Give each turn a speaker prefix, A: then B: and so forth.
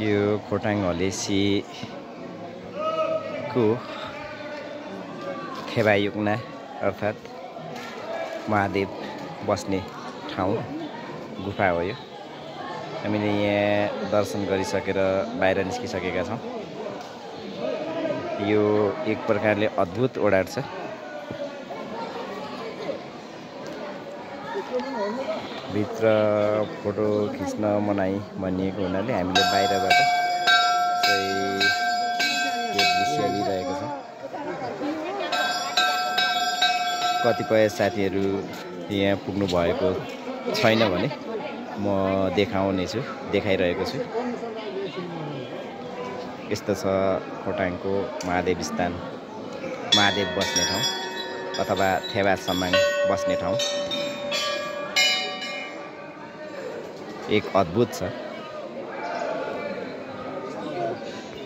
A: यो खोटाङ हलेसीको थेबायुक्ना अर्थात् महादेव बस्ने ठाउँ गुफा हो। यो हामीले यहाँ दर्शन गरिसकेर बाहिर निस्किसकेका छौँ। यो एक प्रकारले अद्भुत ओडार छ। भित्र फोटो खिच्न मनाही भनिएको हुनाले हामीले बाहिरबाट चाहिँ यो दृश्य लिइरहेको छौँ। कतिपय साथीहरू यहाँ पुग्नु भएको छैन भने म देखाइरहेको छु। यस्तो छ खोटाङको महादेव स्थान, महादेव बस्ने ठाउँ अथवा थेबा समाङ बस्ने ठाउँ। एक अद्भुत छ।